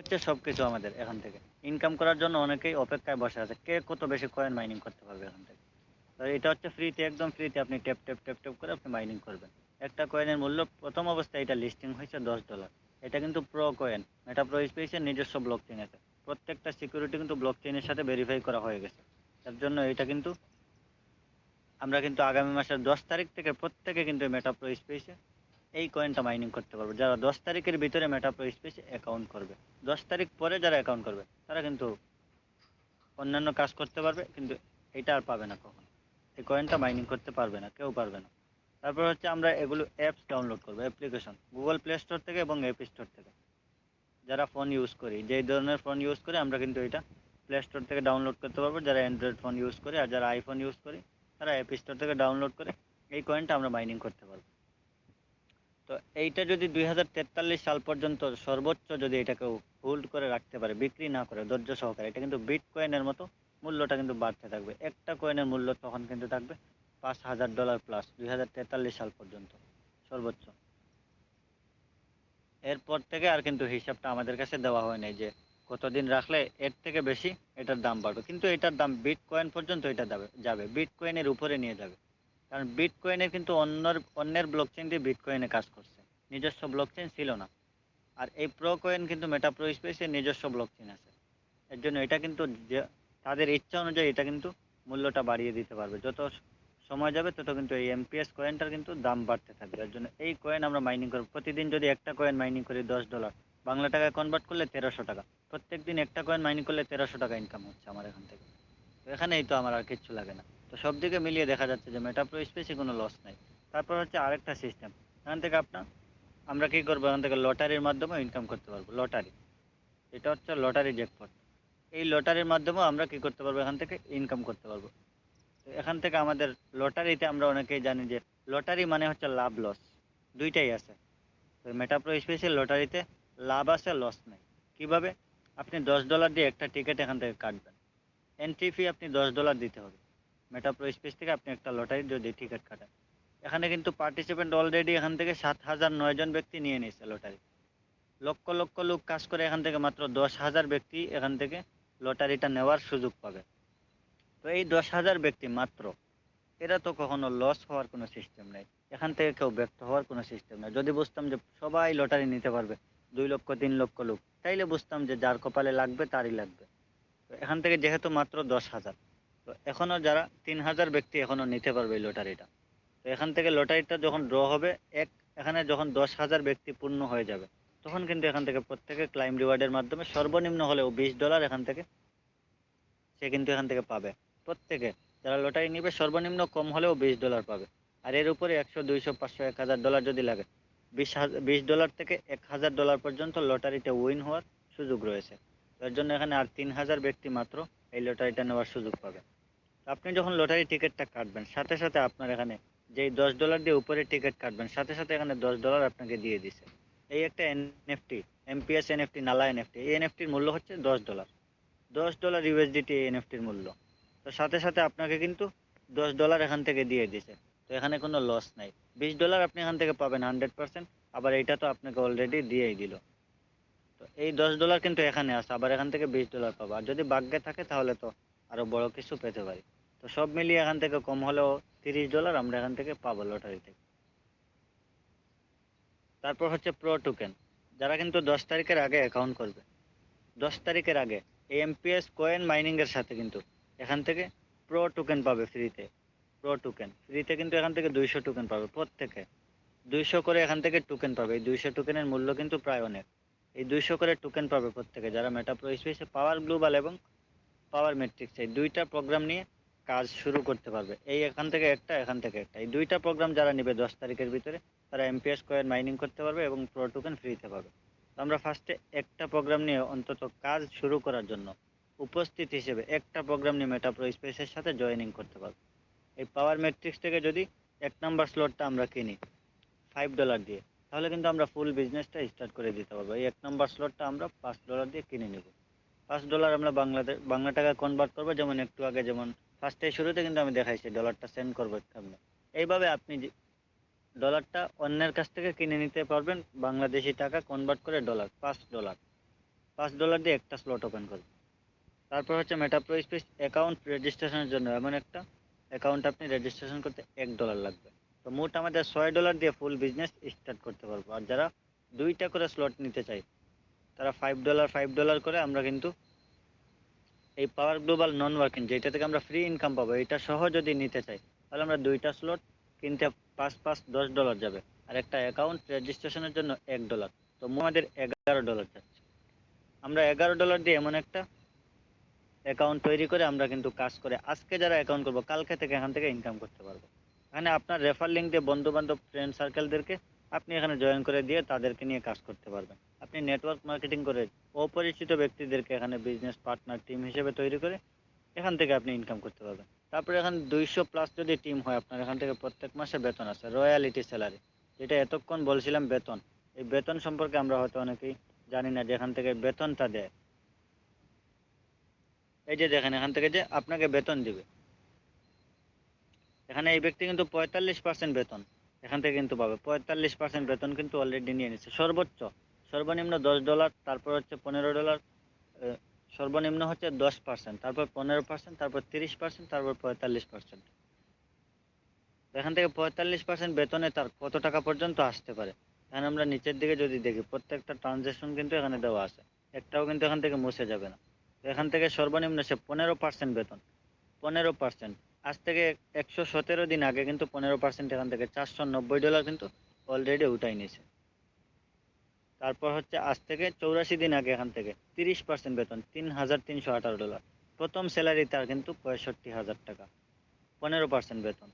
হচ্ছে সবকিছু আমাদের এখান থেকে ইনকাম করার জন্য অনেকেই অপেক্ষায় বসে আছে কে কত বেশি কয়েন মাইনিং করতে পারবে এখান থেকে। তো এটা হচ্ছে ফ্রিতে, একদম ফ্রিতে আপনি ট্যাপ ট্যাপ ট্যাপ ট্যাপ করে আপনি মাইনিং করবেন। একটা কয়েনের মূল্য প্রথম অবস্থায় এটা লিস্টিং হয়েছে $10। এটা কিন্তু প্রো কয়েন, মেটা প্রো স্পেসের নিজস্ব ব্লক চেইন আছে। প্রত্যেকটা সিকিউরিটি কিন্তু ব্লক চেইনের সাথে ভেরিফাই করা হয়ে গেছে। তার জন্য এটা কিন্তু আমরা কিন্তু আগামী মাসের 10 তারিখ থেকে প্রত্যেকে কিন্তু মেটা প্রো স্পেসে এই কয়েনটা মাইনিং করতে পারবে। যারা 10 তারিখের ভিতরে মেটা প্রো স্পেসে অ্যাকাউন্ট করবে, 10 তারিখ পরে যারা অ্যাকাউন্ট করবে তারা কিন্তু অন্যান্য কাজ করতে পারবে, কিন্তু এটা আর পাবে না কখন, এই কয়েনটা মাইনিং করতে পারবে না, কেউ পারবে না। তারপর হচ্ছে আমরা এগুলো অ্যাপস ডাউনলোড করবো, অ্যাপ্লিকেশন গুগল প্লে স্টোর থেকে এবং অ্যাপ স্টোর থেকে। যারা ফোন ইউজ করি, যেই ধরনের ফোন ইউজ করি আমরা কিন্তু এটা প্লে স্টোর থেকে ডাউনলোড করতে পারবো। যারা অ্যান্ড্রয়েড ফোন ইউজ করি আর যারা আইফোন ইউজ করি তারা অ্যাপ স্টোর থেকে ডাউনলোড করে এই কয়েনটা আমরা মাইনিং করতে পারবো। তো এইটা যদি 2043 সাল পর্যন্ত সর্বোচ্চ যদি এটাকে হোল্ড করে রাখতে পারে, বিক্রি না করে ধৈর্য সহকারে, এটা কিন্তু বিট কয়েনের মতো মূল্যটা কিন্তু বাড়তে থাকবে। একটা কয়েনের মূল্য তখন কিন্তু থাকবে $5000 প্লাস 2043 সাল পর্যন্ত সর্বোচ্চ। এরপর থেকে আর কিন্তু হিসাবটা আমাদের কাছে দেওয়া হয় নাই যে কতদিন রাখলে এর থেকে বেশি এটার দাম বাড়বে, কিন্তু এটার দাম বিট কয়েন পর্যন্ত এটা যাবে, বিট কয়েনের উপরে নিয়ে যাবে। কারণ বিট কয়েনের কিন্তু অন্যের ব্লক চেইন দিয়ে বিট কয়েনে কাজ করছে, নিজস্ব ব্লক চেইন ছিল না। আর এই প্রো কয়েন কিন্তু মেটা প্রো স্পেসের নিজস্ব ব্লক চেইন আছে। এর জন্য এটা কিন্তু যে তাদের ইচ্ছা অনুযায়ী এটা কিন্তু মূল্যটা বাড়িয়ে দিতে পারবে। যত সময় যাবে তত কিন্তু এই এমপিএস কয়েনটার কিন্তু দাম বাড়তে থাকবে। এর জন্য এই কয়েন আমরা মাইনিং করব। প্রতিদিন যদি একটা কয়েন মাইনিং করি $10, বাংলা টাকায় কনভার্ট করলে 1300 টাকা। প্রত্যেক দিন একটা কয়েন মাইনিং করলে 1300 টাকা ইনকাম হচ্ছে আমার এখান থেকে। তো এখানেই তো আমার আর কিচ্ছু লাগে না। তো সব দিকে মিলিয়ে দেখা যাচ্ছে যে মেটা প্রো স্পেসে কোনো লস নাই। তারপর হচ্ছে আরেকটা সিস্টেম, এখান থেকে আমরা কি করবো, এখান থেকে লটারির মাধ্যমে ইনকাম করতে পারবো। লটারি, এটা হচ্ছে লটারি জ্যাকপট। এই লটারির মাধ্যমেও আমরা কি করতে পারবো, এখান থেকে ইনকাম করতে পারবো। তো এখান থেকে আমাদের লটারিতে আমরা অনেকেই জানি যে লটারি মানে হচ্ছে লাভ লস দুইটাই আছে। তো মেটাপ্রো স্পেশাল লটারিতে লাভ আছে, লস নাই। কিভাবে? আপনি $10 দিয়ে একটা টিকিট এখান থেকে কাটবেন, এন্ট্রি ফি আপনি $10 দিতে হবে। মেটাপ্রো স্পেস থেকে আপনি একটা লটারির যদি টিকিট কাটেন, এখানে কিন্তু পার্টিসিপেন্ট অলরেডি এখান থেকে 7009 জন ব্যক্তি নিয়ে নিয়েছে লটারি। লক্ষ লক্ষ লোক কাজ করে, এখান থেকে মাত্র 10,000 ব্যক্তি এখান থেকে লটারিটা নেওয়ার সুযোগ পাবে। তো এই 10,000 ব্যক্তি মাত্র, এরা তো কখনো লস হওয়ার কোনো সিস্টেম নেই, এখান থেকে কেউ ব্যর্থ হওয়ার কোনো সিস্টেম নেই। যদি বুঝতাম যে সবাই লটারি নিতে পারবে, 2 লক্ষ 3 লক্ষ লোক, তাইলে বুঝতাম যে যার কপালে লাগবে তারই লাগবে। তো এখান থেকে যেহেতু মাত্র 10,000, তো এখনো যারা 3,000 ব্যক্তি এখনো নিতে পারবে এই লটারিটা। তো এখান থেকে লটারিটা যখন ড্র হবে, এক এখানে যখন 10,000 ব্যক্তি পূর্ণ হয়ে যাবে, তখন কিন্তু এখান থেকে প্রত্যেকে ক্লাইম রিওয়ার্ডের মাধ্যমে সর্বনিম্ন হলেও $20 এখান থেকে সে কিন্তু এখান থেকে পাবে। প্রত্যেকে যারা লটারি নিবে সর্বনিম্ন কম হলেও $20 পাবে। আর এর উপরে 100 200 500 $1,000 যদি লাগে, $20 থেকে $1,000 পর্যন্ত লটারিতে উইন হওয়ার সুযোগ রয়েছে। তার জন্য এখানে আর 3,000 ব্যক্তি মাত্র এই লটারিটা নেওয়ার সুযোগ পাবে। তো আপনি যখন লটারি টিকিটটা কাটবেন, সাথে সাথে আপনার এখানে যেই $10 দিয়ে উপরে টিকিট কাটবেন, সাথে সাথে এখানে $10 আপনাকে দিয়ে দিছে। এই একটা এনএফটি, এমপিএস এনএফটি, নালা এনএফটি, এই এনএফটির মূল্য হচ্ছে $10। $10 ইউএসডিটি এনএফটির মূল্য। তো সাথে সাথে আপনাকে কিন্তু $10 এখান থেকে দিয়ে দিছে। তো এখানে কোনো লস নাই। $20 আপনি এখান থেকে পাবেন 100%। আবার এইটা তো আপনাকে অলরেডি দিয়েই দিল। তো এই $10 কিন্তু এখানে আছে, আবার এখান থেকে $20 পাবো। আর যদি ভাগ্যে থাকে তাহলে তো আরো বড় কিছু পেতে পারি। তো সব মিলিয়ে এখান থেকে কম হলেও $30 আমরা এখান থেকে পাবো লটারি থেকে। তারপর হচ্ছে প্রো টোকেন। যারা কিন্তু 10 তারিখের আগে অ্যাকাউন্ট করবে, 10 তারিখের আগে এই এমপিএস কয়েন মাইনিং এর সাথে কিন্তু এখান থেকে প্রো টোকেন পাবে ফ্রিতে। প্রো টোকেন ফ্রিতে কিন্তু এখান থেকে 200 টোকেন পাবে প্রত্যেকে। 200 করে এখান থেকে টোকেন পাবে। এই 200 টোকেনের মূল্য কিন্তু প্রায় অনেক। এই 200 করে টোকেন পাবে প্রত্যেকে যারা মেটা প্রো স্পেসে পাওয়ার গ্লোবাল এবং পাওয়ার ম্যাট্রিক্স এই দুইটা প্রোগ্রাম নিয়ে কাজ শুরু করতে পারবে। এই এখান থেকে একটা, এখান থেকে একটা, এই দুইটা প্রোগ্রাম যারা নেবে 10 তারিখের ভিতরে, তারা এমপিএস কয়েন মাইনিং করতে পারবে এবং প্রো টোকেন ফ্রিতে পাবে। তো আমরা ফার্স্টে একটা প্রোগ্রাম নিয়ে অন্তত কাজ শুরু করার জন্য উপস্থিত হিসেবে একটা প্রোগ্রাম নিয়ে মেটা প্রো স্পেসের সাথে জয়েনিং করতে পারবো। এই পাওয়ার ম্যাট্রিক্স থেকে যদি 1 নম্বর স্লটটা আমরা কিনি $5 দিয়ে, তাহলে কিন্তু আমরা ফুল বিজনেসটা স্টার্ট করে দিতে পারবো। এই 1 নম্বর স্লটটা আমরা $5 দিয়ে কিনে নেব। $5 আমরা বাংলা টাকায় কনভার্ট করবো। যেমন একটু আগে, যেমন ফার্স্টে শুরুতে কিন্তু আমি দেখাইছি ডলারটা সেন্ড করবো কেমনে। এইভাবে আপনি ডলারটা অন্যের কাছ থেকে কিনে নিতে পারবেন, বাংলাদেশি টাকা কনভার্ট করে ডলার $5। $5 দিয়ে একটা স্লট ওপেন করবে। তারপর হচ্ছে মেটাপ্রো স্পেস অ্যাকাউন্ট রেজিস্ট্রেশনের জন্য এমন একটা অ্যাকাউন্ট আপনি রেজিস্ট্রেশন করতে $1 লাগবে। তো মোট আমাদের $6 দিয়ে ফুল বিজনেস স্টার্ট করতে পারবো। আর যারা 2টা করে স্লট নিতে চাই তারা $5 করে আমরা কিন্তু এই পাওয়ার গ্লোবাল নন ওয়ার্কিং যেটা থেকে আমরা ফ্রি ইনকাম পাবো এটা সহ যদি নিতে চাই তাহলে আমরা 2টা স্লট কিনতে 5 $10 যাবে। আর একটা অ্যাকাউন্ট রেজিস্ট্রেশনের জন্য $1। তো আমাদের $11 যাচ্ছে। আমরা $11 দিয়ে এমন একটা অ্যাকাউন্ট তৈরি করে আমরা কিন্তু কাজ করে আজকে যারা অ্যাকাউন্ট করবো কালকে থেকে এখান থেকে ইনকাম করতে পারবো। এখানে আপনার রেফার লিঙ্ক দিয়ে বন্ধু বান্ধব ফ্রেন্ড সার্কেলদেরকে আপনি এখানে জয়েন করে দিয়ে তাদেরকে নিয়ে কাজ করতে পারবেন। আপনি নেটওয়ার্ক মার্কেটিং করে অপরিচিত ব্যক্তিদেরকে এখানে বিজনেস পার্টনার টিম হিসেবে তৈরি করে এখান থেকে আপনি ইনকাম করতে পারবেন। তারপরে এখানে 200+ যদি টিম হয় আপনার এখান থেকে প্রত্যেক মাসে বেতন আছে রয়্যালিটি স্যালারি, যেটা এতক্ষণ বলছিলাম বেতন। এই বেতন সম্পর্কে আমরা হয়তো অনেকেই জানি না যে এখান থেকে বেতনটা দেয়। এই যে দেখেন এখান থেকে যে আপনাকে বেতন দিবে, এখানে এই ব্যক্তি কিন্তু 45% বেতন এখান থেকে কিন্তু পাবে। 45% বেতন কিন্তু অলরেডি নিয়ে নিচ্ছে। সর্বোচ্চ সর্বনিম্ন $10, তারপর হচ্ছে $15, সর্বনিম্ন হচ্ছে 10%, তারপর 15%, তারপর 30%, তারপর 45%। এখান থেকে 45% বেতনে তার কত টাকা পর্যন্ত আসতে পারে। এখানে আমরা নিচের দিকে যদি দেখি প্রত্যেকটা ট্রানজাকশন কিন্তু এখানে দেওয়া আছে, একটাও কিন্তু এখান থেকে মুছে যাবে না। তো এখান থেকে সর্বনিম্ন সে 15% বেতন, 15%। আজ থেকে 117 দিন আগে কিন্তু 15% এখান থেকে $490 কিন্তু অলরেডি উঠাই নিয়েছে। তারপর হচ্ছে আজ থেকে 84 দিন আগে এখান থেকে 30% বেতন, $3318। প্রথম স্যালারি তার কিন্তু 65,000 টাকা, 15% বেতন।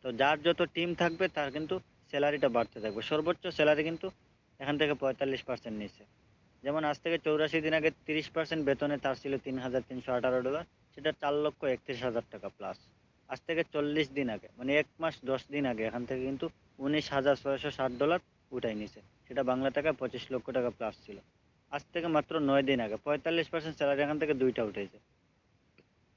তো যার যত টিম থাকবে তার কিন্তু স্যালারিটা বাড়তে থাকবে। সর্বোচ্চ স্যালারি কিন্তু এখান থেকে 45% নিচ্ছে। যেমন আজ থেকে 84 দিন আগে 30% বেতনে তার ছিল $3318, সেটা $4,31,000 প্লাস। আজ থেকে 40 দিন আগে মানে 1 মাস 10 দিন আগে এখান থেকে কিন্তু $19,660 উঠাই নিছে, সেটা বাংলা টাকা 25 লক্ষ টাকা প্লাস ছিল। আজ থেকে মাত্র 9 দিন আগে 45% স্যালারি এখান থেকে দুইটা উঠেছে।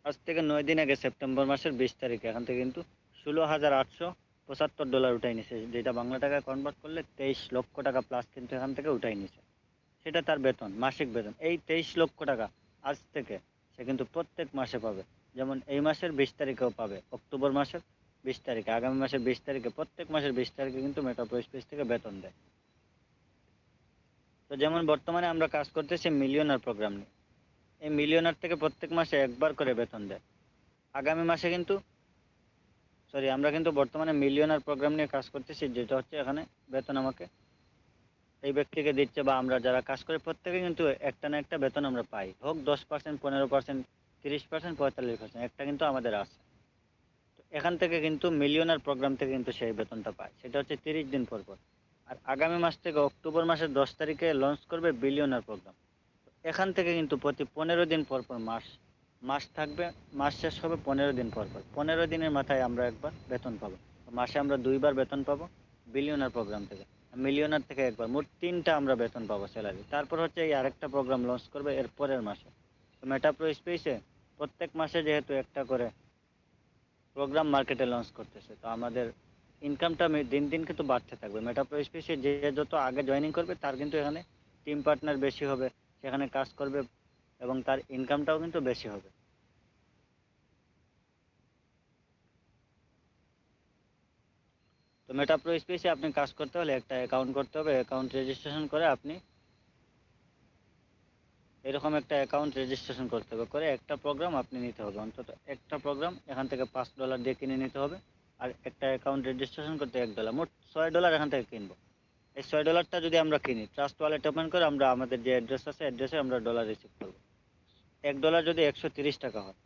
আজ থেকে 9 দিন আগে সেপ্টেম্বর মাসের 20 তারিখে এখান থেকে কিন্তু $16,875 উঠাই নিছে, যেটা বাংলা টাকায় কনভার্ট করলে 23 লক্ষ টাকা প্লাস কিন্তু এখান থেকে উঠাই নিছে। সেটা তার বেতন, মাসিক বেতন। এই 23 লক্ষ টাকা আজ থেকে সে কিন্তু প্রত্যেক মাসে পাবে। যেমন এই মাসের 20 তারিখেও পাবে, অক্টোবর মাসের 20 তারিখে, আগামী মাসের 20 তারিখে, প্রত্যেক মাসের 20 তারিখে কিন্তু মেটাপ্রো স্পেস থেকে বেতন দেয়। তো যেমন বর্তমানে আমরা কাজ করতেছি মিলিয়নার প্রোগ্রাম নিয়ে। এই মিলিয়নার থেকে প্রত্যেক মাসে একবার করে বেতন দেয়। আগামী মাসে কিন্তু আমরা কিন্তু বর্তমানে মিলিয়নার প্রোগ্রাম নিয়ে কাজ করতেছি, যেটা হচ্ছে এখানে বেতন আমাকে এই ব্যক্তিকে দিচ্ছে বা আমরা যারা কাজ করে প্রত্যেকে কিন্তু একটা না একটা বেতন আমরা পাই, হোক 10%, 15%, 30%, 45%, একটা কিন্তু আমাদের আছে। তো এখান থেকে কিন্তু মিলিয়নার প্রোগ্রাম থেকে কিন্তু সেই বেতনটা পায়, সেটা হচ্ছে 30 দিন পর পর। আর আগামী মাস থেকে অক্টোবর মাসের 10 তারিখে লঞ্চ করবে বিলিয়নার প্রোগ্রাম। এখান থেকে কিন্তু প্রতি 15 দিন পর পর মাস মাস থাকবে, মাস শেষ হবে 15 দিন পর পর, 15 দিনের মাথায় আমরা একবার বেতন পাবো। মাসে আমরা 2বার বেতন পাবো বিলিয়নার প্রোগ্রাম থেকে। মিলিয়নার থেকে একবার, মোট 3টা আমরা বেতন পাবো স্যালারি। তারপর হচ্ছে এই আরেকটা প্রোগ্রাম লঞ্চ করবে এর পরের মাসে। তো মেটাপ্রো স্পেসে প্রত্যেক মাসে যেহেতু একটা করে প্রোগ্রাম মার্কেটে লঞ্চ করতেছে, তো আমাদের ইনকামটা দিন দিন কিন্তু বাড়তে থাকবে। মেটাপ্রো স্পেসে যে যত আগে জয়েনিং করবে তার কিন্তু এখানে টিম পার্টনার বেশি হবে, সেখানে কাজ করবে এবং তার ইনকামটাও কিন্তু বেশি হবে। তো মেটাপ্রো স্পেসে আপনি কাজ করতে হলে একটা অ্যাকাউন্ট করতে হবে। অ্যাকাউন্ট রেজিস্ট্রেশন করে আপনি এরকম একটা অ্যাকাউন্ট রেজিস্ট্রেশন করতে হবে, করে একটা প্রোগ্রাম আপনি নিতে হবে। অন্তত একটা প্রোগ্রাম এখান থেকে $5 দিয়ে কিনে নিতে হবে। আর একটা অ্যাকাউন্ট রেজিস্ট্রেশন করতে $1, মোট $6 এখান থেকে কিনবো। এই $6টা যদি আমরা কিনি, ট্রাস্ট ওয়ালেট ওপেন করে আমরা আমাদের যে অ্যাড্রেস আছে অ্যাড্রেসে আমরা ডলার রিসিভ করবো। $1 যদি 130 টাকা হয়,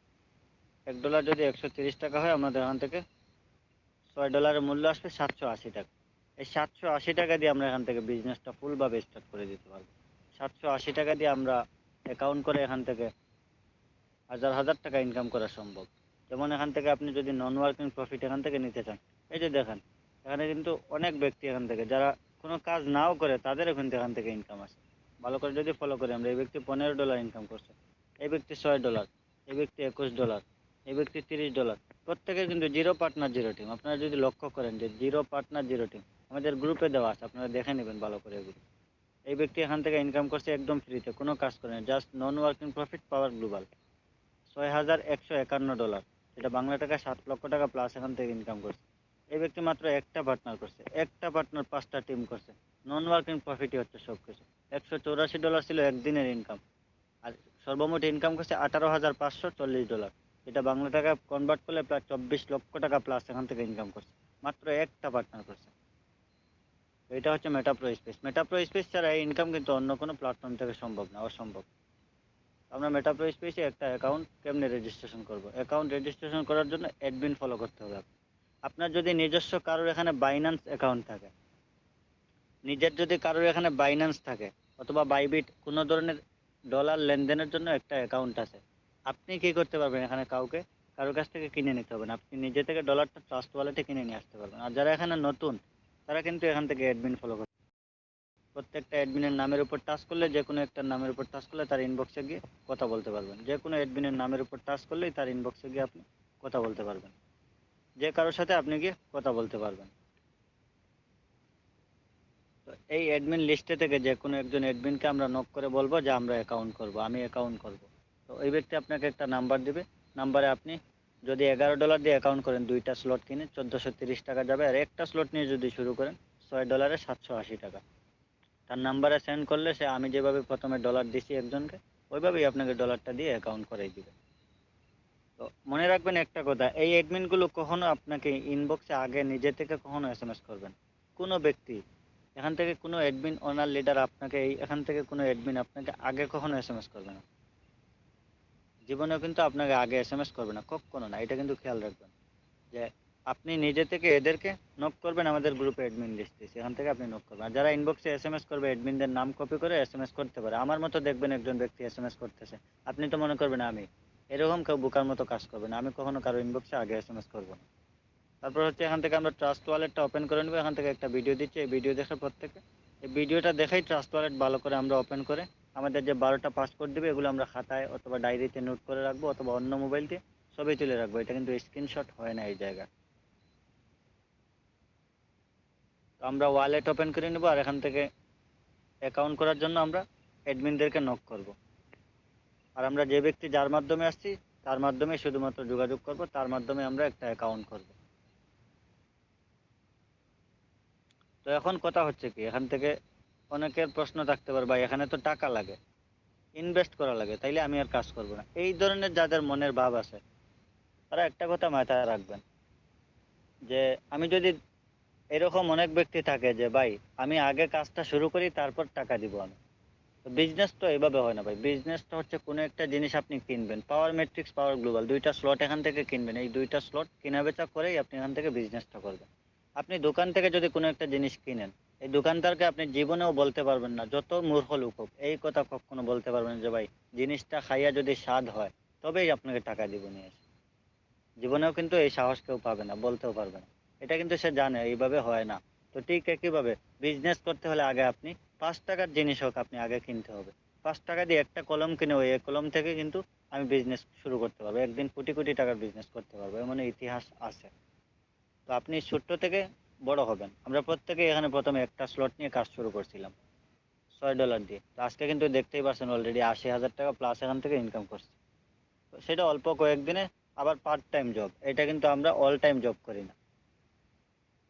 $1 যদি 130 টাকা হয়, আমাদের এখান থেকে $6 মূল্য আসবে 780 টাকা। এই 780 টাকা দিয়ে আমরা এখান থেকে বিজনেসটা ফুলভাবে স্টার্ট করে দিতে পারবো। 780 টাকা দিয়ে আমরা অ্যাকাউন্ট করে এখান থেকে হাজার হাজার টাকা ইনকাম করা সম্ভব। যেমন এখান থেকে আপনি যদি নন ওয়ার্কিং প্রফিট এখান থেকে নিতে চান, এই যে দেখেন এখানে কিন্তু অনেক ব্যক্তি এখান থেকে যারা কোনো কাজ নাও করে তাদের এখান থেকে ইনকাম আসে। ভালো করে যদি ফলো করি আমরা, এই ব্যক্তি $15 ইনকাম করছে, এই ব্যক্তি $6, এই ব্যক্তি $21, এই ব্যক্তি $30। প্রত্যেকের কিন্তু জিরো পার্টনার জিরো টিম। আপনারা যদি লক্ষ্য করেন যে জিরো পার্টনার জিরো টিম আমাদের গ্রুপে দেওয়া আছে, আপনারা দেখে নেবেন ভালো করে এগুলো। এই ব্যক্তি এখান থেকে ইনকাম করছে একদম ফ্রিতে, কোনো কাজ করে না, জাস্ট নন ওয়ার্কিং প্রফিট পাওয়ার গ্লোবাল $6,151, যেটা বাংলা টাকা 7 লক্ষ টাকা প্লাস এখান থেকে ইনকাম করছে। এই ব্যক্তি মাত্র একটা পার্টনার করছে, একটা পার্টনার 5টা টিম করছে, নন ওয়ার্কিং প্রফিটই হচ্ছে সব কিছু। $184 ছিল একদিনের ইনকাম, আর সর্বমোট ইনকাম করছে $18,540, এটা বাংলা টাকা কনভার্ট করলে প্রায় 24 লক্ষ টাকা প্লাস এখান থেকে ইনকাম করছে, মাত্র একটা পার্টনার করছে। তো এটা হচ্ছে মেটাপ্রো স্পেস। মেটাপ্রো স্পেস ছাড়া এই ইনকাম কিন্তু অন্য কোনো প্ল্যাটফর্ম থেকে সম্ভব না, অসম্ভব। আমরা মেটাপ্রো স্পেসে একটা অ্যাকাউন্ট কেমনে রেজিস্ট্রেশন করব? অ্যাকাউন্ট রেজিস্ট্রেশন করার জন্য অ্যাডমিন ফলো করতে হবে আপনার যদি নিজস্ব কারোর এখানে বাইন্যান্স অ্যাকাউন্ট থাকে, নিজের যদি কারোর এখানে বাইন্যান্স থাকে অথবা বাইবিট, কোনো ধরনের ডলার লেনদেনের জন্য একটা অ্যাকাউন্ট আছে, আপনি কি করতে পারবেন? এখানে কারোর কাছ থেকে কিনে নিতে হবে না, আপনি নিজে থেকে ডলারটা ট্রাস্ট ওয়ালেটে কিনে নিয়ে আসতে পারবেন। আর যারা এখানে নতুন, তারা কিন্তু এখান থেকে অ্যাডমিন ফলো করবে। প্রত্যেকটা অ্যাডমিনের নামের উপর টাচ করলে, যে কোনো একটা নামের উপর টাচ করলে তার ইনবক্সে গিয়ে কথা বলতে পারবেন। যে কোনো অ্যাডমিনের নামের উপর টাচ করলেই তার ইনবক্সে গিয়ে আপনি কথা বলতে পারবেন, যে কারোর সাথে আপনি গিয়ে কথা বলতে পারবেন। তো এই অ্যাডমিন লিস্টে থেকে যে কোনো একজন অ্যাডমিনকে আমরা নক করে বলবো যে আমরা অ্যাকাউন্ট করব, আমি অ্যাকাউন্ট করব। তো ওই ব্যক্তি আপনাকে একটা নাম্বার দিবে, নাম্বারে আপনি যদি $11 দিয়ে অ্যাকাউন্ট করেন, 2টা স্লট কিনে 1430 টাকা যাবে। আর একটা স্লট নিয়ে যদি শুরু করেন, $6 780 টাকা। তার নাম্বারে সেন্ড করলে সে, আমি যেভাবে প্রথমে ডলার দিছি একজনকে, ওইভাবেই আপনাকে ডলারটা দিয়ে অ্যাকাউন্ট করাই দিবে। তো মনে রাখবেন একটা কথা, এই অ্যাডমিনগুলো কখনো আপনাকে ইনবক্সে আগে নিজে থেকে কখনো এসএমএস করবেন। কোনো ব্যক্তি এখান থেকে, কোনো অ্যাডমিন ওনার লিডার আপনাকে, এখান থেকে কোনো অ্যাডমিন আপনাকে আগে কখনো এসএমএস করবে না, জীবনেও কিন্তু আপনাকে আগে এসএমএস করবে না, কখনো না। এটা কিন্তু খেয়াল রাখবেন যে আপনি নিজে থেকে এদেরকে নক করবেন। আমাদের গ্রুপে অ্যাডমিন লিস্ট দিয়েছে, এখান থেকে আপনি নক করবেন। আর যারা ইনবক্সে এসএমএস করবে, অ্যাডমিনদের নাম কপি করে এসএমএস করতে পারে। আমার মতো দেখবেন একজন ব্যক্তি এসএমএস করতেছে, আপনি তো মনে করবেন আমি, এরকম কেউ বোকার মতো কাজ করবে না। আমি কখনো কারো ইনবক্সে আগে এসএমএস করবো না। তারপর হচ্ছে এখান থেকে আমরা ট্রাস্ট ওয়ালেটটা ওপেন করে নেবো। এখান থেকে একটা ভিডিও দিচ্ছি, এই ভিডিও দেখার পর থেকে, এই ভিডিওটা দেখেই ট্রাস্ট ওয়ালেট ভালো করে আমরা ওপেন করে আমাদের যে 12টা পাসওয়ার্ড দিবে, এগুলো আমরা খাতায় অথবা ডায়েরিতে নোট করে রাখবো, অথবা অন্য মোবাইল দিয়ে ছবি তুলে রাখবো। এটা কিন্তু স্ক্রিনশট হয় না এই জায়গায়। তো আমরা ওয়ালেট ওপেন করে নেবো, আর এখান থেকে অ্যাকাউন্ট করার জন্য আমরা অ্যাডমিনদেরকে নক করব। আর আমরা যে ব্যক্তি যার মাধ্যমে আসছি, তার মাধ্যমে শুধুমাত্র যোগাযোগ করব, তার মাধ্যমে আমরা একটা অ্যাকাউন্ট করব। তো এখন কথা হচ্ছে কি, এখান থেকে অনেকের প্রশ্ন থাকতে পারে, ভাই এখানে তো টাকা লাগে, ইনভেস্ট করা লাগে, তাইলে আমি আর কাজ করব না। এই ধরনের যাদের মনের ভাব আছে, তারা একটা কথা মাথায় রাখবেন যে, আমি যদি, এরকম অনেক ব্যক্তি থাকে যে ভাই আমি আগে কাজটা শুরু করি তারপর টাকা দিব আমি। তো বিজনেস তো এইভাবে হয় না ভাই। বিজনেসটা হচ্ছে কোনো একটা জিনিস আপনি কিনবেন, পাওয়ার ম্যাট্রিক্স, পাওয়ার গ্লোবাল, 2টা স্লট এখান থেকে কিনবেন। এই 2টা স্লট কেনা বেচা করেই আপনি এখান থেকে বিজনেসটা করবেন। আপনি দোকান থেকে যদি কোনো একটা জিনিস কিনেন, এই দোকানদারকে আপনি জীবনেও বলতে পারবেন না, যত মূর্খ লোক হোক, এই কথা কখনো বলতে পারবেন না যে ভাই জিনিসটা খাইয়া যদি স্বাদ হয় তবেই আপনাকে টাকা দিব নিয়ে এসে। জীবনেও কিন্তু এই সাহস কেউ পাবে না, বলতেও পারবে না। এটা কিন্তু সে জানে এইভাবে হয় না। তো ঠিক একইভাবে বিজনেস করতে হলে আগে আপনি 5 টাকার জিনিস হোক আপনি আগে কিনতে হবে। 5 টাকা দিয়ে একটা কলম কিনে, ওই কলম থেকে কিন্তু আমি বিজনেস শুরু করতে পারবো, একদিন কোটি কোটি টাকার বিজনেস করতে পারবো, এমন ইতিহাস আছে। তো আপনি ছোট্ট থেকে বড় হবেন। আমরা প্রত্যেকে এখানে প্রথমে একটা স্লট নিয়ে কাজ শুরু করছিলাম $6 দিয়ে। তো আজকে কিন্তু দেখতেই পাচ্ছেন অলরেডি 80,000 টাকা প্লাস এখান থেকে ইনকাম করছি। তো সেটা অল্প কয়েকদিনে। আবার পার্ট টাইম জব, এটা কিন্তু আমরা অল টাইম জব করি না।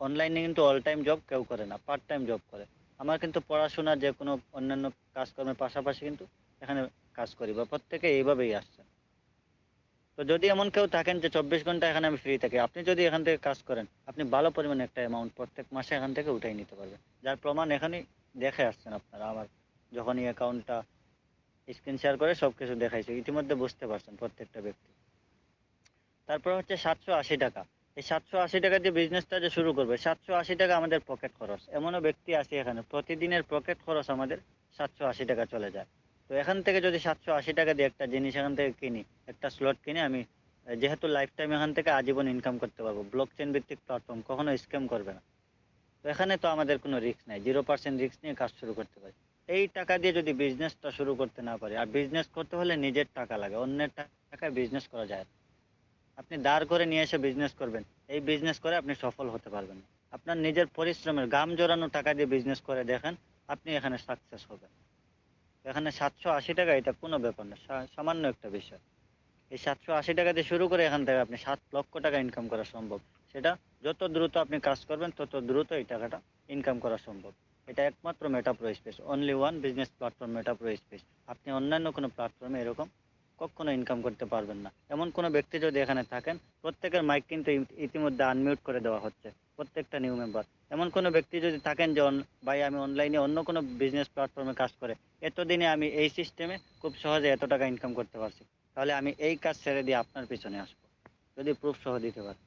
অনলাইনে কিন্তু অল টাইম জব কেউ করে না, পার্ট টাইম জব করে। আমার কিন্তু পড়াশোনা, যে কোনো অন্যান্য কাজকর্মের পাশাপাশি কিন্তু এখানে কাজ করি, বা প্রত্যেকে এইভাবেই আসছে। তো যদি এমন কেউ থাকেন যে 24 ঘন্টা এখানে আমি ফ্রি থাকি, আপনি যদি এখান থেকে কাজ করেন, আপনি ভালো পরিমাণে একটা অ্যামাউন্ট প্রত্যেক মাসে এখান থেকে উঠাই নিতে পারবেন। যার প্রমাণ এখানেই দেখে আসছেন আপনারা। আমার যখনই অ্যাকাউন্টটা স্ক্রিন শেয়ার করে সবকিছু দেখাইছে, ইতিমধ্যে বুঝতে পারছেন প্রত্যেকটা ব্যক্তি। তারপর হচ্ছে 780 টাকা। এই 780 টাকা দিয়ে বিজনেসটা যে শুরু করবে, 780 টাকা আমাদের পকেট খরচ। এমনও ব্যক্তি আছে এখানে প্রতিদিনের পকেট খরচ আমাদের 780 টাকা চলে যায়। তো এখান থেকে যদি 780 টাকা দিয়ে একটা জিনিস এখান থেকে কিনি, একটা স্লট কিনে আমি, যেহেতু লাইফ টাইম এখান থেকে আজীবন ইনকাম করতে পারবো, ব্লক চেন ভিত্তিক প্ল্যাটফর্ম, কখনো স্ক্যাম করবে না। তো এখানে তো আমাদের কোনো রিস্ক নাই, 0% রিস্ক নিয়ে কাজ শুরু করতে পারি। এই টাকা দিয়ে যদি বিজনেসটা শুরু করতে না পারি, আর বিজনেস করতে হলে নিজের টাকা লাগে, অন্যের টাকায় বিজনেস করা যায় না। আপনি দাঁড় করে নিয়ে এসে বিজনেস করবেন, এই বিজনেস করে আপনি সফল হতে পারবেন না। আপনার নিজের পরিশ্রমের ঘাম জড়ানো টাকা দিয়ে বিজনেস করে দেখেন, আপনি এখানে সাকসেস হবেন। এখানে 780 টাকা এটা কোনো ব্যাপার না, সামান্য একটা বিষয়। এই 780 টাকা দিয়ে শুরু করে এখান থেকে আপনি 7 লক্ষ টাকা ইনকাম করা সম্ভব। সেটা যত দ্রুত আপনি কাজ করবেন তত দ্রুত এই টাকাটা ইনকাম করা সম্ভব। এটা একমাত্র Meta Pro Space, only one business platform Meta Pro Space. আপনি অন্যান্য কোনো প্ল্যাটফর্মে এরকম কখনো ইনকাম করতে পারবেন না। এমন কোনো ব্যক্তি যদি এখানে থাকেন, প্রত্যেকের মাইক কিন্তু ইতিমধ্যে আনমিউট করে দেওয়া হচ্ছে, প্রত্যেকটা নিউ মেম্বার। এমন কোনো ব্যক্তি যদি থাকেন যে ভাই আমি অনলাইনে অন্য কোনো বিজনেস প্ল্যাটফর্মে কাজ করে এতদিনে আমি এই সিস্টেমে খুব সহজে এত টাকা ইনকাম করতে পারছি, তাহলে আমি এই কাজ ছেড়ে দিয়ে আপনার পিছনে আসবো, যদি প্রুফ সহ দিতে পারে।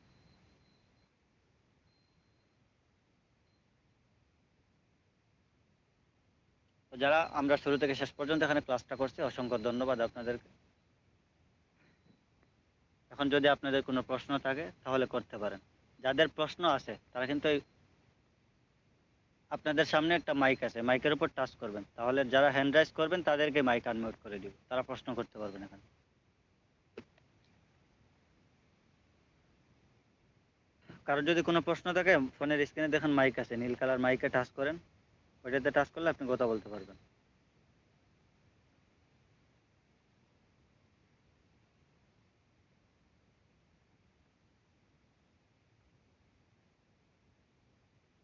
তো যারা আমরা শুরু থেকে শেষ পর্যন্ত এখানে ক্লাসটা করছি, অসংখ্য ধন্যবাদ আপনাদেরকে। এখন যদি আপনাদের কোনো প্রশ্ন থাকে তাহলে করতে পারেন। যাদের প্রশ্ন আছে তারা কিন্তু আপনাদের সামনে একটা মাইক আছে, মাইকের উপর টাচ করবেন, তাহলে যারা হ্যান্ড রাইজ করবেন তাদেরকে মাইক আনমিউট করে দিব, তারা প্রশ্ন করতে পারবেন এখানে। কারো যদি কোনো প্রশ্ন থাকে, ফোনের স্ক্রিনে দেখেন মাইক আছে, নীল কালার মাইকে টাচ করেন, ওইটাতে টাচ করলে আপনি কথা বলতে পারবেন।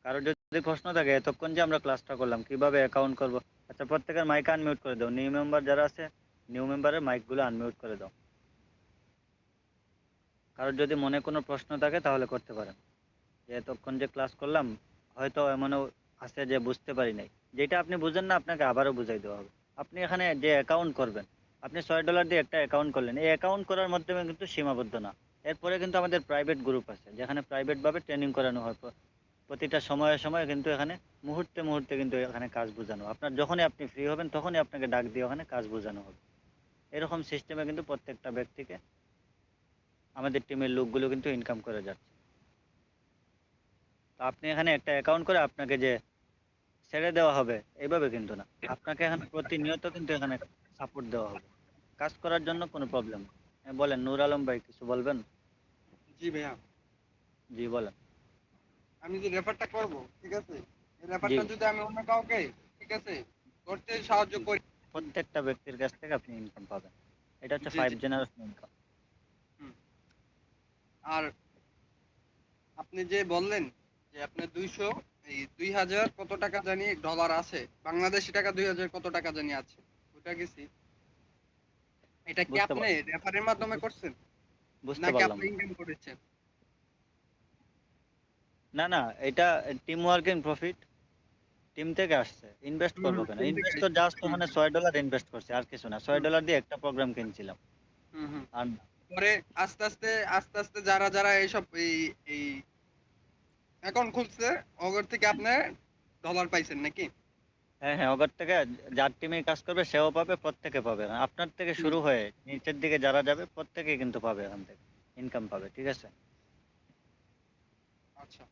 কারো যদি প্রশ্ন থাকে এতক্ষণ যে আমরা ক্লাসটা করলাম কিভাবে অ্যাকাউন্ট করব, আচ্ছা প্রত্যেকের মাইক আনমিউট করে দাও, নিউ মেম্বার যারা আছে নিউ মেম্বারের মাইকগুলো আনমিউট করে দাও। কারোর যদি মনে কোনো প্রশ্ন থাকে তাহলে করতে পারেন। যে এতক্ষণ যে ক্লাস করলাম, হয়তো এমনও আছে যে বুঝতে পারি নাই, যেটা আপনি বুঝেন না আপনাকে আবারও বুঝাই দেওয়া হবে। আপনি এখানে যে অ্যাকাউন্ট করবেন, আপনি $6 দিয়ে একটা অ্যাকাউন্ট করলেন, এই অ্যাকাউন্ট করার মাধ্যমে কিন্তু সীমাবদ্ধ না। এরপরে কিন্তু আমাদের প্রাইভেট গ্রুপ আছে যেখানে প্রাইভেট ভাবে ট্রেনিং করানো হয়, প্রতিটা সময়ে সময়ে কিন্তু এখানে মুহূর্তে মুহূর্তে কিন্তু এখানে কাজ বোঝানো, আপনার যখনই আপনি ফ্রি হবেন তখনই আপনাকে ডাক দিয়ে ওখানে কাজ বোঝানো হবে। এরকম সিস্টেমে কিন্তু প্রত্যেকটা ব্যক্তিকে আমাদের টিমের লোকগুলো কিন্তু ইনকাম করে যাচ্ছে। তো আপনি এখানে একটা অ্যাকাউন্ট করে আপনাকে যে ছেড়ে দেওয়া হবে এইভাবে কিন্তু না, আপনাকে এখানে প্রতিনিয়ত কিন্তু এখানে সাপোর্ট দেওয়া হবে কাজ করার জন্য, কোনো প্রবলেম। বলেন নূর আলম ভাই, কিছু বলবেন? জি ভাইয়া, জি বলেন। আমি যে রেফারটা করব, ঠিক আছে, এই জি, রেফারটা যদি আমি অন্য কাউকে, ঠিক আছে, করতে সাহায্য জি, করি। প্রত্যেকটা ব্যক্তির কাছ থেকে আপনি ইনকাম পাবেন। এটা হচ্ছে G five G. Generation income. হুম। আর আপনি যে বললেন যে আপনার 2000 কত টাকা জানি ডলার আছে, বাংলাদেশি টাকা 2000 কত টাকা জানি আছে, ওটা গেছি, এটা কি বুঝতে আপনি পারলাম, রেফারের মাধ্যমে করছেন বুঝতে নাকি পারলাম আপনি না। ইনকাম করেছেন? না না, এটা টিম ওয়ার্কিং প্রফিট, টিম থেকে আসছে, ইনভেস্ট হুম করবো হুম, কেন? টিম থেকে ইনভেস্ট তো আইছে। জাস্ট হুম ওখানে হুম $6 ইনভেস্ট করছে, আর কিছু না, ছয় হুম ডলার দিয়ে একটা প্রোগ্রাম কিনছিলাম। হুম হুম। আর পরে আস্তে আস্তে আস্তে আস্তে যারা যারা এইসব এই অ্যাকাউন্ট খুলছে, ওগর থেকে আপনি ডলার পাইছেন নাকি? হ্যাঁ হ্যাঁ, ওখান থেকে যার টিমে কাজ করবে সেও পাবে, প্রত্যেকে পাবে, আপনার থেকে হুম। শুরু হয়ে নিচের দিকে যারা যাবে প্রত্যেকে কিন্তু পাবে, এখান থেকে ইনকাম পাবে, ঠিক আছে? আচ্ছা।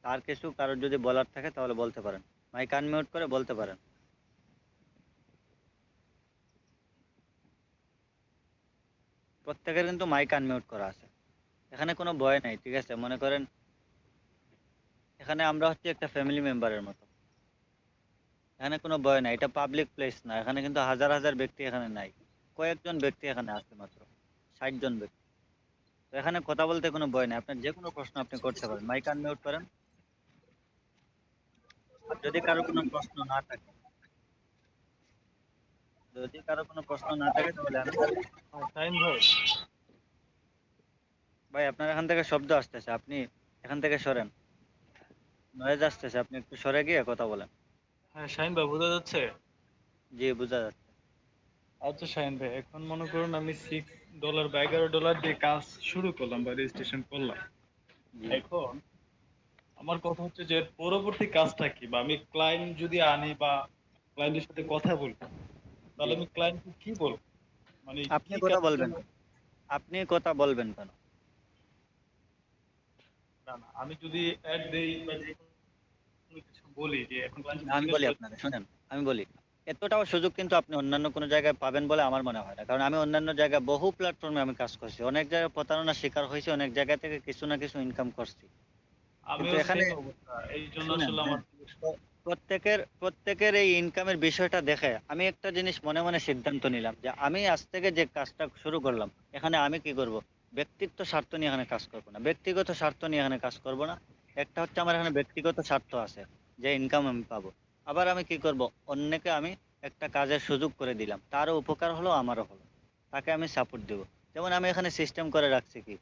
আর কিছু কারোর যদি বলার থাকে তাহলে বলতে পারেন, মাইক আনমিউট করে বলতে পারেন। প্রত্যেকের কিন্তু মাইক আনমিউট করা আছে, এখানে কোনো ভয় নাই, ঠিক আছে? মনে করেন এখানে আমরা হচ্ছে একটা ফ্যামিলি মেম্বারের মতো, এখানে কোনো ভয় নাই, এটা পাবলিক প্লেস না, এখানে কিন্তু হাজার হাজার ব্যক্তি এখানে নাই, কয়েকজন ব্যক্তি এখানে আছে মাত্র, 60 জন ব্যক্তি। তো এখানে কথা বলতে কোনো ভয় নাই, আপনার যে কোনো প্রশ্ন আপনি করতে পারেন, মাইক আনমিউট করেন। আর যদি কারো কোনো প্রশ্ন না থাকে, যদি কারো কোনো প্রশ্ন না থাকে তাহলে আমি, শাহিন ভাই, ভাই আপনার এখান থেকে শব্দ আসতেছে, আপনি এখান থেকে সরেন, নয়েজ আসতেছে, আপনি একটু সরে গিয়ে কথা বলেন। হ্যাঁ শাহিন ভাই বোঝা যাচ্ছে? জি বোঝা যাচ্ছে। আচ্ছা শাহিন ভাই, এখন মনে করুন আমি $6 বা $11 দিয়ে কাজ শুরু করলাম বা রেজিস্ট্রেশন করলাম। জি, এখন আমার কথা হচ্ছে যে পরবর্তী কাজটা কি, বা আমি ক্লায়েন্ট যদি আনি বা ক্লায়েন্টের সাথে কথা বলি, জি, তাহলে আমি ক্লায়েন্টকে কি বলবো, মানে আপনি কি কথা কাজের বলবেন জন্য? কেন? আপনি কথা বলবেন কেন? না না, আমি যদি অ্যাড দেই বা যে কোনো কিছু বলি যে এখন ক্লায়েন্ট আমি জিজ্ঞেস বলি করে। আপনাকে, শুনেন, আমি বলি, এতটাও সুযোগ কিন্তু আপনি অন্যান্য কোনো জায়গায় পাবেন বলে আমার মনে হয় না, কারণ আমি অন্যান্য জায়গায় বহু প্ল্যাটফর্মে আমি কাজ করছি, অনেক জায়গায় প্রতারণার শিকার হয়েছে, অনেক জায়গা থেকে কিছু না কিছু ইনকাম করছি। কিন্তু আমিও এখানে সেম অবস্থা, এই জন্য শুনেন, আসলে আমার হ্যাঁ, প্রত্যেকের এই ইনকামের বিষয়টা দেখে আমি একটা জিনিস মনে মনে সিদ্ধান্ত নিলাম যে আমি আজ থেকে যে কাজটা শুরু করলাম, এখানে আমি কি করব, ব্যক্তিত্ব স্বার্থ নিয়ে এখানে কাজ করব না, ব্যক্তিগত স্বার্থ নিয়ে এখানে কাজ করব না। একটা হচ্ছে আমার এখানে ব্যক্তিগত স্বার্থ আছে, যে ইনকাম আমি পাবো। আবার আমি কি করব, অন্যকে আমি একটা কাজের সুযোগ করে দিলাম, তারও উপকার হলো আমারও হলো, তাকে আমি সাপোর্ট দেব। যেমন আমি এখানে সিস্টেম করে রাখছি কি,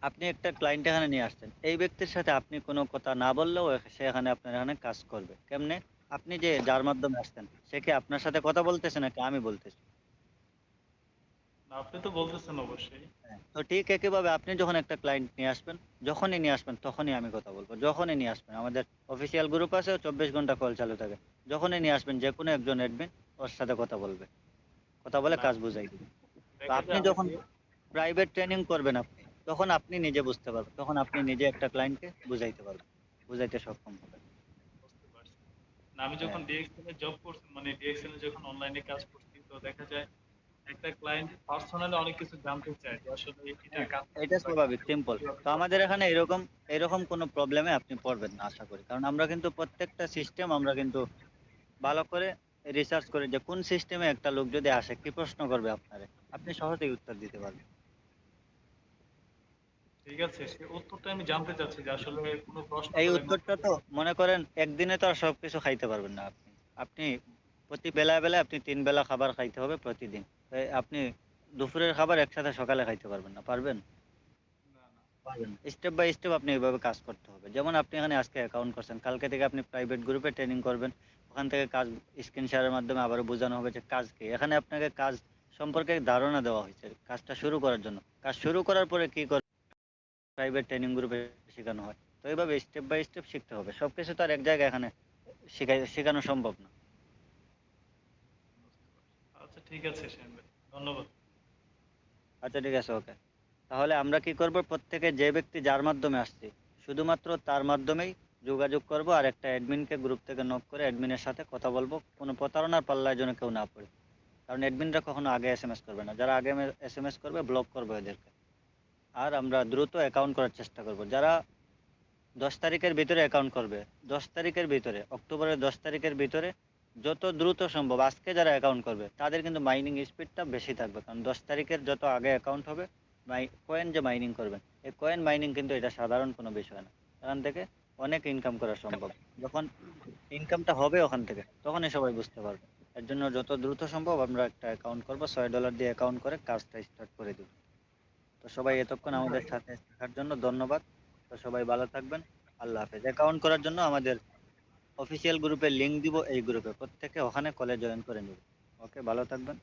আপনি একটা ক্লায়েন্ট এখানে নিয়ে আসছেন, এই ব্যক্তির সাথে আপনি কোনো কথা না বললেও সে এখানে আপনার এখানে কাজ করবে কেমনে? আপনি যে যার মাধ্যমে আসছেন, সে কি আপনার সাথে কথা বলতেছে নাকি আমি বলতেছি? আপনি তো বলতেছেন অবশ্যই। হ্যাঁ, তো ঠিক একইভাবে আপনি যখন একটা ক্লায়েন্ট নিয়ে আসবেন, যখনই নিয়ে আসবেন তখনই আমি কথা বলবো, যখনই নিয়ে আসবেন। আমাদের অফিসিয়াল গ্রুপ আছে, 24 ঘন্টা কল চালু থাকে। যখনই নিয়ে আসবেন যে কোনো একজন অ্যাডমিন ওর সাথে কথা বলবে, কথা বলে না, কাজ বুঝাই দিবে। তো দেখা আপনি যায় আমি যখন যে প্রাইভেট ট্রেনিং করবেন, আপনি তখন আপনি নিজে বুঝতে পারবেন, তখন আপনি নিজে একটা ক্লায়েন্টকে বুঝাইতে পারবেন, বুঝাইতে সক্ষম হবেন। বুঝতে পারছি। না, আমি হ্যাঁ, যখন ডিএক্সএল এ জব করছি, মানে ডিএক্সএল এ যখন অনলাইনে কাজ করছি, তো দেখা যায় একটা ক্লায়েন্ট পার্সোনালি অনেক কিছু জানতে চায় যে আসলে এটার হ্যাঁ, কাজ কি এটা বা স্বাভাবিক, কাজটা সিম্পল। কিভাবে তো করতে আমাদের হয়। এখানে এরকম এরকম কোনো প্রবলেমে আপনি পড়বেন না আশা করি, কারণ আমরা কিন্তু প্রত্যেকটা সিস্টেম আমরা কিন্তু ভালো করে রিসার্চ করি যে কোন সিস্টেমে একটা লোক যদি আসে কি প্রশ্ন করবে আপনারে, আপনি সহজেই উত্তর দিতে পারবেন। ঠিক আছে, সে উত্তরটা আমি জানতে চাচ্ছি যে আসলে কোনো প্রশ্ন এই করলে আমি উত্তরটা উত্তরটা তো মনে করেন একদিনে তো আর সবকিছু খাইতে পারবেন না আপনি। আপনি প্রতি বেলায় বেলায় আপনি 3 বেলা খাবার খাইতে হবে প্রতিদিন। তো আপনি দুপুরের খাবার একসাথে সকালে খাইতে পারবেন না, পারবেন? না, না। পারবেন না। স্টেপ বাই স্টেপ আপনি এইভাবে কাজ করতে হবে। যেমন আপনি এখানে আজকে অ্যাকাউন্ট করছেন, কালকে থেকে আপনি প্রাইভেট গ্রুপে ট্রেনিং করবেন। ওখান থেকে কাজ স্ক্রিন শেয়ারের মাধ্যমে আবারও বোঝানো হবে যে কাজ কি। এখানে আপনাকে কাজ সম্পর্কে ধারণা দেওয়া হয়েছে কাজটা শুরু করার জন্য। কাজ শুরু করার পরে কি করবেন প্রাইভেট ট্রেনিং গ্রুপে শেখানো হয়। তো এইভাবে স্টেপ বাই স্টেপ শিখতে হবে। সবকিছু তো আর এক জায়গায় এখানে শেখানো সম্ভব না। বুঝতে পারছি। আচ্ছা, ঠিক আছে শাহিন ভাই, ধন্যবাদ। আচ্ছা ঠিক আছে, ওকে। তাহলে আমরা কি করব, প্রত্যেকে যে ব্যক্তি যার মাধ্যমে আসছে শুধুমাত্র তার মাধ্যমেই যোগাযোগ করব, আর একটা অ্যাডমিনকে গ্রুপ থেকে নক করে অ্যাডমিনের সাথে কথা বলবো, কোনো প্রতারণার পাল্লায় যেন কেউ না পড়ে। কারণ অ্যাডমিনরা কখনো আগে এসএমএস করবে না, যারা আগে এসএমএস করবে ব্লক করবে এদেরকে। আর আমরা দ্রুত অ্যাকাউন্ট করার চেষ্টা করব, যারা 10 তারিখের ভিতরে অ্যাকাউন্ট করবে, 10 তারিখের ভিতরে, অক্টোবরের 10 তারিখের ভিতরে যত দ্রুত সম্ভব আজকে যারা অ্যাকাউন্ট করবে তাদের কিন্তু মাইনিং স্পিডটা বেশি থাকবে, কারণ 10 তারিখের যত আগে অ্যাকাউন্ট হবে, কয়েন যে মাইনিং করবেন, এই কয়েন মাইনিং কিন্তু এটা সাধারণ কোনো বিষয় না। এখান থেকে অনেক ইনকাম করা সম্ভব। যখন ইনকামটা হবে ওখান থেকে তখনই সবাই বুঝতে পারবে। এর জন্য যত দ্রুত সম্ভব আমরা একটা অ্যাকাউন্ট করব, $6 দিয়ে অ্যাকাউন্ট করে কাজটা স্টার্ট করে দিব। তো সবাই আচ্ছা, এতক্ষণ শাহিন আমাদের ভাই, সাথে থাকার জন্য ধন্যবাদ। তো সবাই ভালো থাকবেন। আল্লাহ হাফেজ। অ্যাকাউন্ট করার জন্য আমাদের অফিসিয়াল গ্রুপের লিংক দিব, এই গ্রুপে প্রত্যেকে ওখানে কলে জয়েন করে নিবে। ওকে, ভালো থাকবেন।